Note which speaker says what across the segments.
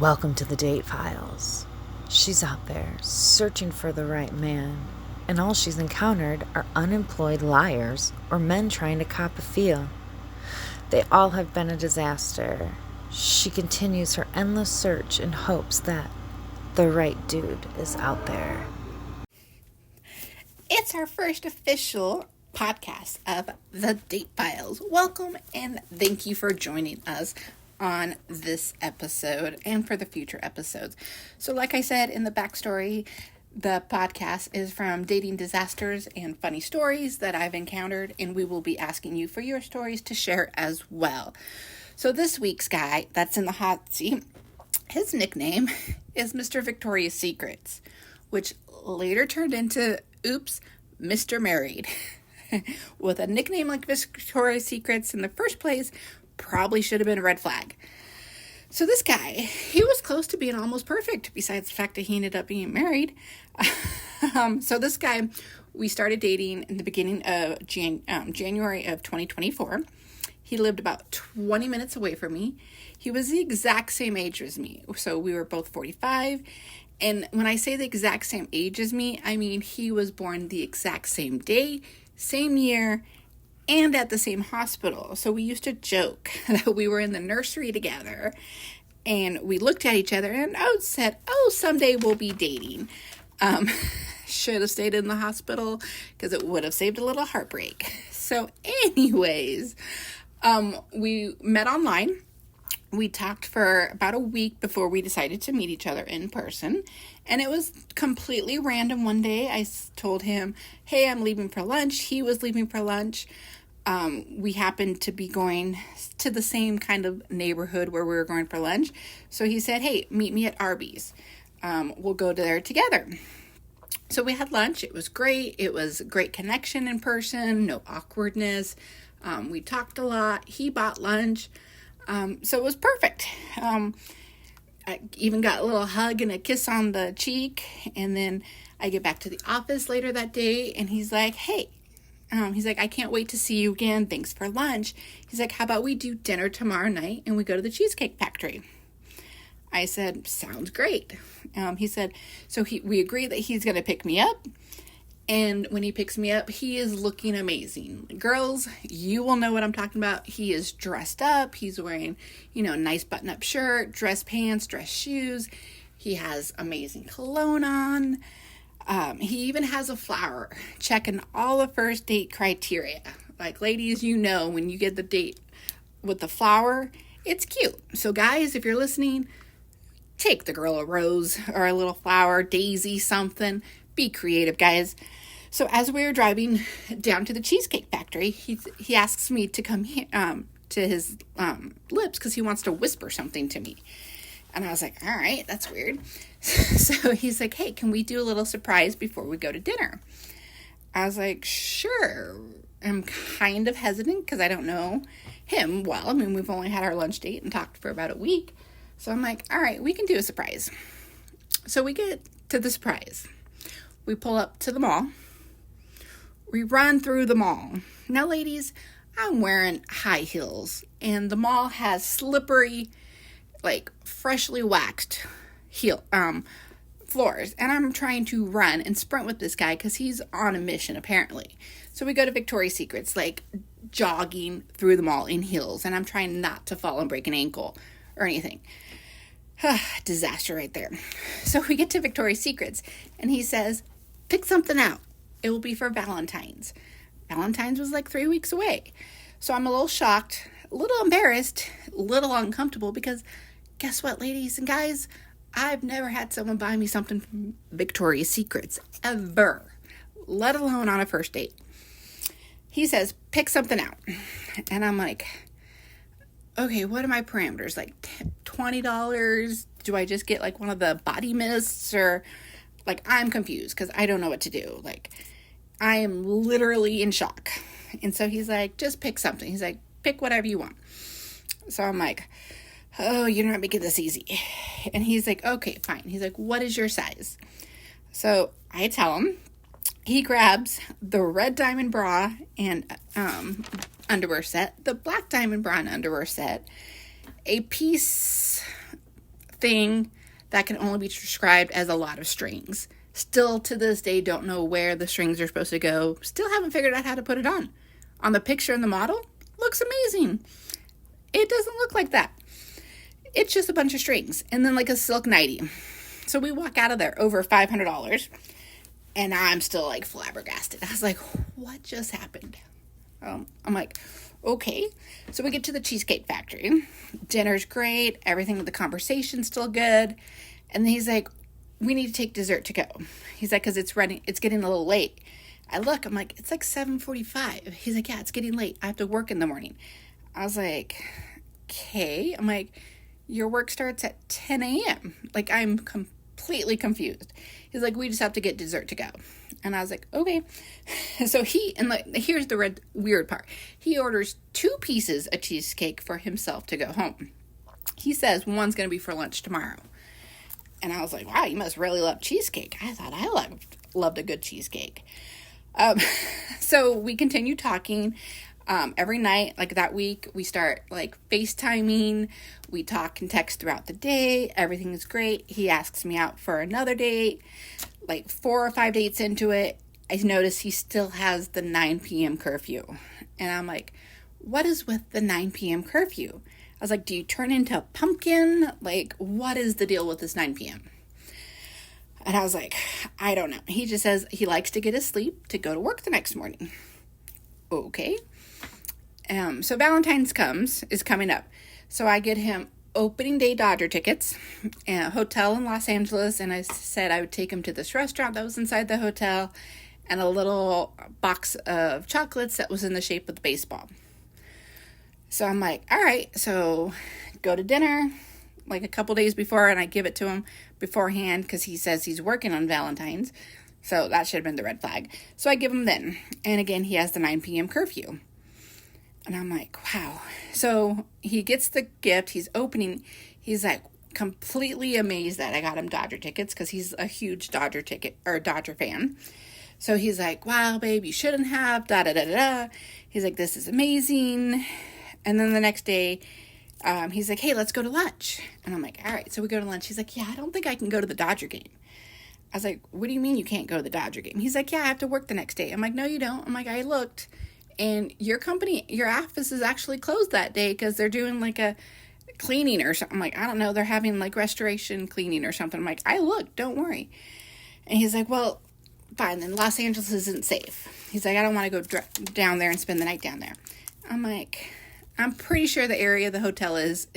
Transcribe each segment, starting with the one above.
Speaker 1: Welcome to the Date Files. She's out there searching for the right man, and all she's encountered are unemployed liars or men trying to cop a feel. They all have been a disaster. She continues her endless search in hopes that the right dude is out there.
Speaker 2: It's our first official podcast of the Date Files. Welcome and thank you for joining us on this episode and for the future episodes. So like I said in the backstory, the podcast is from dating disasters and funny stories that I've encountered, and we will be asking you for your stories to share as well. So this week's guy that's in the hot seat, his nickname is Mr.Victoria Secrets, which later turned into, Mr. Married. With a nickname like Victoria Secrets in the first place, probably should have been a red flag. So this guy, he was close to being almost perfect, besides the fact that he ended up being married. So this guy, we started dating in the beginning of January of 2024. He lived about 20 minutes away from me. He was the exact same age as me. So we were both 45. And when I say the exact same age as me, I mean he was born the exact same day, same year, and at the same hospital. So we used to joke that we were in the nursery together, and we looked at each other and said, someday we'll be dating. Should have stayed in the hospital because it would have saved a little heartbreak. So anyways, we met online. We talked for about a week before we decided to meet each other in person. And it was completely random. One day I told him, hey, I'm leaving for lunch. He was leaving for lunch. We happened to be going to the same kind of neighborhood where we were going for lunch. So he said, hey, meet me at Arby's. We'll go there together. So we had lunch. It was great. It was a great connection in person. No awkwardness. We talked a lot. He bought lunch. So it was perfect. I even got a little hug and a kiss on the cheek. And then I get back to the office later that day, and he's like, hey, I can't wait to see you again. Thanks for lunch. He's like, how about we do dinner tomorrow night and we go to the Cheesecake Factory? I said, sounds great. He said, we agree that he's going to pick me up. And when he picks me up, he is looking amazing. Girls, you will know what I'm talking about. He is dressed up. He's wearing, nice button-up shirt, dress pants, dress shoes. He has amazing cologne on. He even has a flower, checking all the first date criteria. Like, ladies, when you get the date with the flower, it's cute. So guys, if you're listening, take the girl a rose or a little flower, daisy, something. Be creative, guys. So as we were driving down to the Cheesecake Factory, he asks me to come here, to his lips because he wants to whisper something to me. And I was like, all right, that's weird. So he's like, hey, can we do a little surprise before we go to dinner? I was like, sure. I'm kind of hesitant because I don't know him well. I mean, we've only had our lunch date and talked for about a week. So I'm like, all right, we can do a surprise. So we get to the surprise. We pull up to the mall. We run through the mall. Now, ladies, I'm wearing high heels, and the mall has slippery, freshly waxed floors. And I'm trying to run and sprint with this guy because he's on a mission, apparently. So we go to Victoria's Secrets, jogging through the mall in heels, and I'm trying not to fall and break an ankle or anything. Disaster right there. So we get to Victoria's Secrets, and he says, pick something out. It will be for Valentine's. Valentine's was 3 weeks away. So I'm a little shocked, a little embarrassed, a little uncomfortable because guess what, ladies and guys? I've never had someone buy me something from Victoria's Secrets ever, let alone on a first date. He says, pick something out. And I'm like, okay, what are my parameters? $20? Do I just get one of the body mists? Or I'm confused because I don't know what to do. I am literally in shock. And so he's like, just pick something. He's like, pick whatever you want. So I'm like, oh, you're not making this easy. And he's like, okay, fine. He's like, what is your size? So I tell him. He grabs the red diamond bra and underwear set, the black diamond bra and underwear set, a piece thing that can only be described as a lot of strings. Still to this day don't know where the strings are supposed to go. Still haven't figured out how to put it on. On the picture in the model, looks amazing. It doesn't look like that. It's just a bunch of strings and then like a silk nightie. So we walk out of there over $500 and I'm still like flabbergasted. I was like, what just happened? I'm like, okay. So we get to the Cheesecake Factory. Dinner's great. Everything with the conversation's still good. And then he's like, we need to take dessert to go. He's like, because it's getting a little late. I look, I'm like, it's like 7:45. He's like, yeah, it's getting late. I have to work in the morning. I was like, okay. I'm like, your work starts at 10 a.m. Like, I'm completely confused. He's like, we just have to get dessert to go. And I was like, okay. So here's the weird part. He orders 2 pieces of cheesecake for himself to go home. He says one's going to be for lunch tomorrow. And I was like, wow, you must really love cheesecake. I thought I loved a good cheesecake. So we continue talking. Every night, like that week, we start like FaceTiming. We talk and text throughout the day. Everything is great. He asks me out for another date. Like 4 or 5 dates into it, I notice he still has the 9 p.m. curfew. And I'm like, what is with the 9 p.m. curfew? I was like, do you turn into a pumpkin? Like, what is the deal with this 9 p.m.? And I was like, I don't know. He just says he likes to get his sleep to go to work the next morning. Okay. So Valentine's is coming up. So I get him opening day Dodger tickets, and a hotel in Los Angeles, and I said I would take him to this restaurant that was inside the hotel, and a little box of chocolates that was in the shape of the baseball. So I'm like, all right, so go to dinner like a couple days before, and I give it to him beforehand because he says he's working on Valentine's. So that should have been the red flag. So I give him then. And again, he has the 9 p.m. curfew. And I'm like, wow. So he gets the gift. He's opening. He's like completely amazed that I got him Dodger tickets because he's a huge Dodger fan. So he's like, wow, babe, you shouldn't have, da-da-da-da-da. He's like, this is amazing. And then the next day, he's like, hey, let's go to lunch. And I'm like, all right. So we go to lunch. He's like, yeah, I don't think I can go to the Dodger game. I was like, what do you mean you can't go to the Dodger game? He's like, yeah, I have to work the next day. I'm like, no, you don't. I'm like, I looked. And your office is actually closed that day because they're doing like a cleaning or something. I'm like, I don't know. They're having like restoration cleaning or something. I'm like, I looked, don't worry. And he's like, well, fine. Then Los Angeles isn't safe. He's like, I don't want to go down there and spend the night down there. I'm like, I'm pretty sure the area the hotel is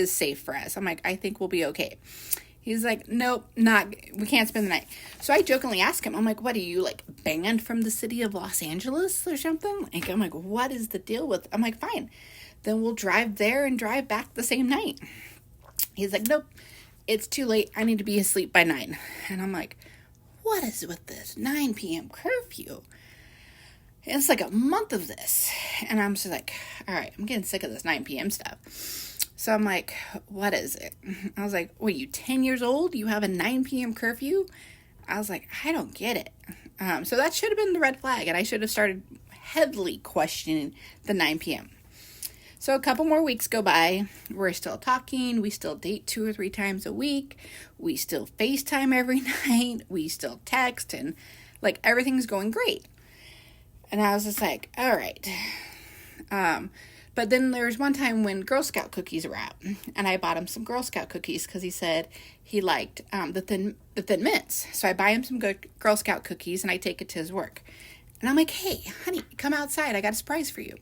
Speaker 2: safe for us. I'm like, I think we'll be okay. He's like, nope, we can't spend the night. So I jokingly ask him, I'm like, what are you, like, banned from the city of Los Angeles or something? Like, I'm like, what is the deal with, I'm like, fine. Then we'll drive there and drive back the same night. He's like, nope, it's too late. I need to be asleep by 9. And I'm like, what is with this 9 p.m. curfew? It's like a month of this. And I'm just like, all right, I'm getting sick of this 9 p.m. stuff. So I'm like, what is it? I was like, wait, you 10 years old? You have a 9 p.m. curfew? I was like, I don't get it. So that should have been the red flag, and I should have started heavily questioning the 9 p.m. So a couple more weeks go by. We're still talking. We still date 2 or 3 times a week. We still FaceTime every night. We still text, and like everything's going great. And I was just like, all right. But then there was one time when Girl Scout cookies were out, and I bought him some Girl Scout cookies because he said he liked the thin mints. So I buy him some good Girl Scout cookies, and I take it to his work. And I'm like, hey, honey, come outside. I got a surprise for you.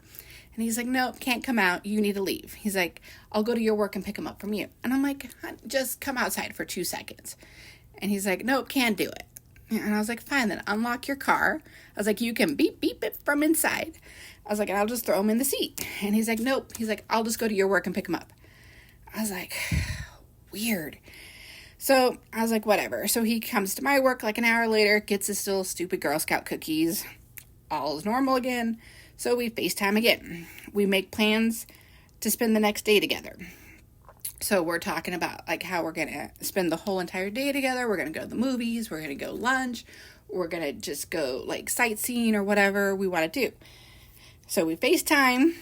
Speaker 2: And he's like, nope, can't come out. You need to leave. He's like, I'll go to your work and pick them up from you. And I'm like, just come outside for 2 seconds. And he's like, nope, can't do it. And I was like, fine, then unlock your car. I was like, you can beep it from inside. I was like, and I'll just throw him in the seat. And he's like, nope. He's like, I'll just go to your work and pick him up. I was like, weird. So I was like, whatever. So he comes to my work like an hour later, gets his still stupid Girl Scout cookies. All is normal again. So we FaceTime again. We make plans to spend the next day together. So we're talking about like how we're going to spend the whole entire day together. We're going to go to the movies. We're going to go lunch. We're going to just go like sightseeing or whatever we want to do. So we FaceTime,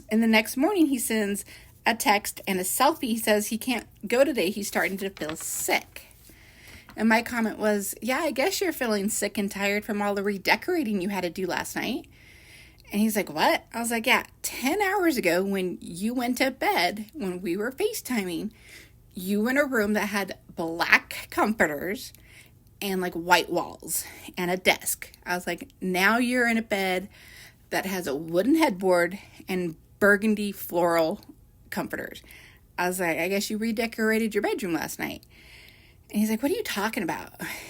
Speaker 2: and the next morning he sends a text and a selfie. He says he can't go today. He's starting to feel sick. And my comment was, yeah, I guess you're feeling sick and tired from all the redecorating you had to do last night. And he's like, what? I was like, yeah, 10 hours ago when you went to bed, when we were FaceTiming, you were in a room that had black comforters and like white walls and a desk. I was like, now you're in a bed that has a wooden headboard and burgundy floral comforters. I was like, I guess you redecorated your bedroom last night. And he's like, what are you talking about?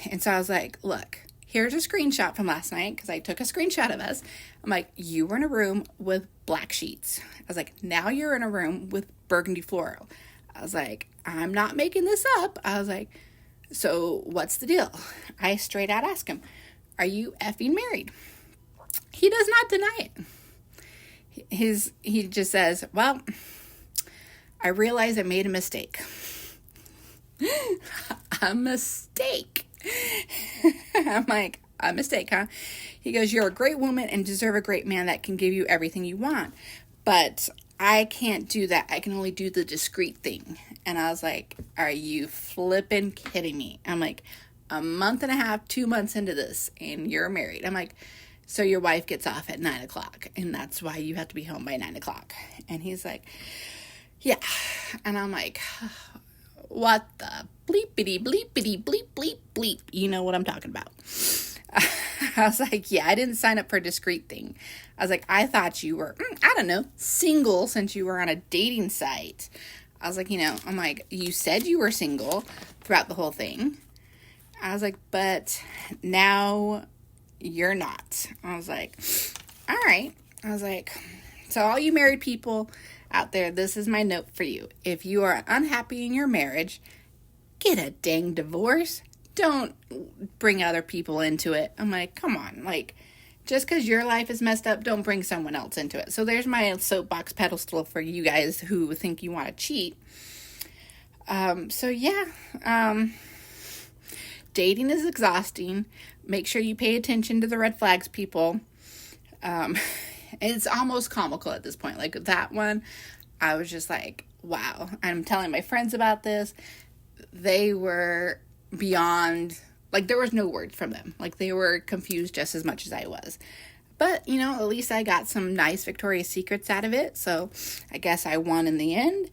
Speaker 2: And so I was like, look, here's a screenshot from last night, because I took a screenshot of us. I'm like, you were in a room with black sheets. I was like, now you're in a room with burgundy floral. I was like, I'm not making this up. I was like, so what's the deal? I straight out ask him, are you effing married? He does not deny it. He just says, well, I realize I made a mistake. A mistake. I'm like, a mistake, huh? He goes, you're a great woman and deserve a great man that can give you everything you want. But I can't do that. I can only do the discreet thing. And I was like, are you flipping kidding me? I'm like, a month and a half, 2 months into this, and you're married. I'm like, so your wife gets off at 9 o'clock, and that's why you have to be home by 9 o'clock. And he's like, yeah. And I'm like, what the bleepity bleepity bleep bleep bleep. You know what I'm talking about. I was like, yeah, I didn't sign up for a discreet thing. I was like, I thought you were, I don't know, single since you were on a dating site. I was like, I'm like, you said you were single throughout the whole thing. I was like, but now you're not. I was like, all right. I was like, so all you married people out there, this is my note for you. If you are unhappy in your marriage, get a dang divorce. Don't bring other people into it. I'm like, come on. Like, just because your life is messed up, don't bring someone else into it. So there's my soapbox pedestal for you guys who think you want to cheat. Dating is exhausting. Make sure you pay attention to the red flags, people. It's almost comical at this point. Like that one, I was just like, wow. I'm telling my friends about this. They were beyond, like there was no words from them. Like they were confused just as much as I was. But, at least I got some nice Victoria's Secrets out of it. So I guess I won in the end.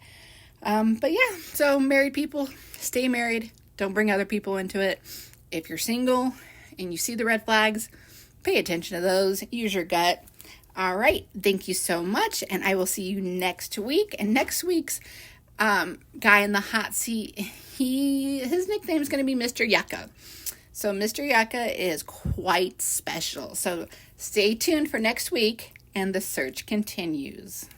Speaker 2: But yeah, so married people, stay married. Don't bring other people into it. If you're single and you see the red flags, pay attention to those. Use your gut. All right. Thank you so much. And I will see you next week. And next week's guy in the hot seat, his nickname is going to be Mr. Yucca. So Mr. Yucca is quite special. So stay tuned for next week, and the search continues.